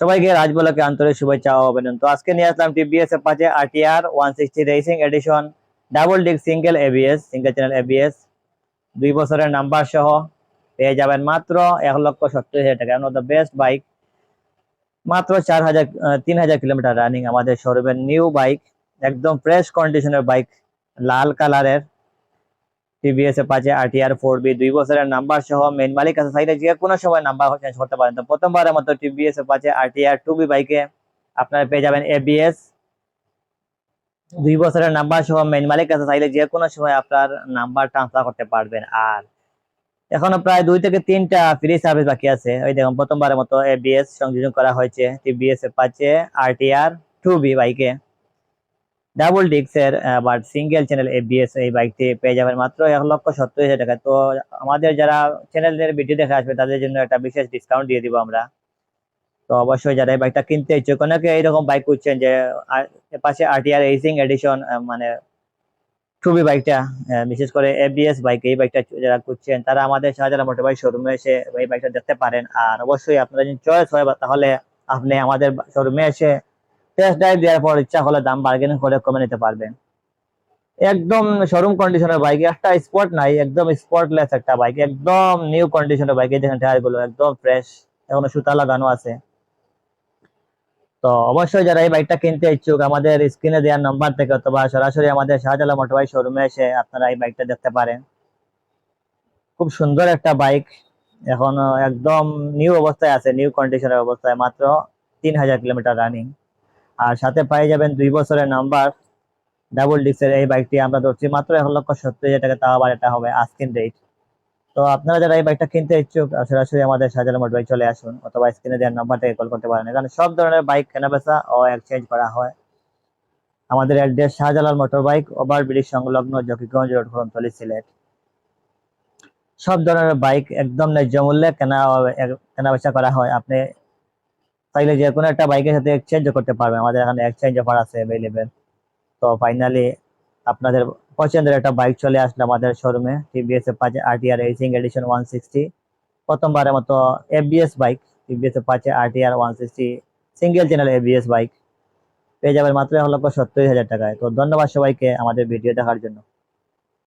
সবাইকে রাজ ব্লকে আন্তরিক শুভেচ্ছা ও অভিনন্দন। তো আজকে নিয়ে আসলাম TVS Apache RTR 160 racing edition double disc single ABS single channel ABS 2 বছরের নাম্বার সহ পেয়ে যাবেন মাত্র 1,70,000 টাকা। দ্য বেস্ট বাইক, মাত্র 3,000 কিলোমিটার রানিং আমাদের শোরুমের নিউ বাইক, একদম ফ্রেশ কন্ডিশনের বাইক, লাল কালারের টিভিএস অ্যাপাচে আরটিআর 4বি 2 বছরের নাম্বার সহ মেইন মালিক আছে, চাইলে যে কোনো সময় নাম্বার চেঞ্জ করতে পারেন। তো প্রথমবারের মতো টিভিএস অ্যাপাচে আরটিআর 2বি বাইকে আপনারা পেয়ে যাবেন এবিএস 2 বছরের নাম্বার সহ মেইন মালিক আছে, চাইলে যে কোনো সময় আপনার নাম্বার ট্রান্সফার করতে পারবেন। আর এখনো প্রায় 2 থেকে 3টা ফ্রি সার্ভিস বাকি আছে। ওই দেখুন, প্রথমবারের মতো এবিএস সংযোজন করা হয়েছে টিভিএস অ্যাপাচে আরটিআর 2বি বাইকে, ডাবল ডিস্কের বাট সিঙ্গেল চ্যানেল এবিএস। এই বাইকটি পেয়ে যাবেন মাত্র 1,70,000 টাকা। তো আমাদের যারা চ্যানেলের ভিডিও দেখে আসবে তাদের জন্য একটা বিশেষ ডিসকাউন্ট দিয়ে দিব আমরা। তো অবশ্যই যারা এই বাইকটা কিনতে ইচ্ছুক, অনেকে এইরকম বাইক খুঁজছেন যে পাশে আরটিআর রেসিং এডিশন মানে 2বি বাইকটা, বিশেষ করে এবিএস বাইক, এই বাইকটা যারা খুঁজছেন তারা আমাদের শাহজালাল মোটরবাইক শোরুমে এসে এই বাইকটা দেখতে পারেন। আর অবশ্যই আপনারা যদি চয়েস হয় তাহলে আপনি আমাদের শোরুমে এসে টেস্ট ড্রাইভ দেওয়ার পর ইচ্ছা হলে দাম বার্গেনিং করে কমে নিতে পারবেন। একদম শোরুম কন্ডিশনের বাইক, একটা স্পট নাই, একদম স্পটলেস একটা বাইক, একদম নিউ কন্ডিশনের বাইক। এই দেখেন টায়ার গুলো একদম ফ্রেশ, এখনো সুতা লাগানো আছে। তো অবশ্যই যারা এই বাইকটা কিনতে ইচ্ছুক আমাদের স্ক্রিনে দেওয়ার নাম্বার থেকে অথবা সরাসরি আমাদের শাহজালাল মোটরবাইক শোরুমে এসে আপনারা এই বাইকটা দেখতে পারেন। খুব সুন্দর একটা বাইক, এখনো একদম নিউ অবস্থায় আছে, নিউ কন্ডিশনের অবস্থায়, মাত্র 3,000 কিলোমিটার রানিং। আর সাথে পেয়ে যাবেন 2 বছরের নাম্বার ডাবল ডিস্কের এই বাইকটি আমরা ধরছি মাত্র 1,70,000 টাকা, তাও আবার এটা হবে আস্কিং রেট। তো আপনারা যারা এই বাইকটা কিনতে ইচ্ছুক সরাসরি আমাদের শাহজালাল মোটরবাইক চলে আসুন অথবা স্ক্রিনে দেওয়ার নাম্বার থেকে কল করতে পারেন। এখানে সব ধরনের বাইক কেনা বেচা ও এক্সচেঞ্জ করা হয়। আমাদের অ্যাড্রেস শাহজালাল মোটরবাইক, ওভারব্রিজ সংলগ্ন, জকিগঞ্জ রোড, ফোনতলী, সিলেট। সব ধরনের বাইক একদম ন্যায্য মূল্যে কেনা বেচা করা হয়। আপনি চাইলে যে কোনো একটা বাইকের সাথে এক্সচেঞ্জ করতে পারবেন, আমাদের এখানে এক্সচেঞ্জ অফার আছে অ্যাভেলেবেল। তো ফাইনালি আপনাদের পছন্দের একটা বাইক চলে আসলে আমাদের শোরুমে TVS Apache RTR racing addition 160, প্রথমবারের মতো ABS bike, TVS Apache RTR 160 single channel ABS bike পেয়ে যাবেন মাত্র 1,70,000 টাকায়। তো ধন্যবাদ সবাইকে আমাদের ভিডিও দেখার জন্য।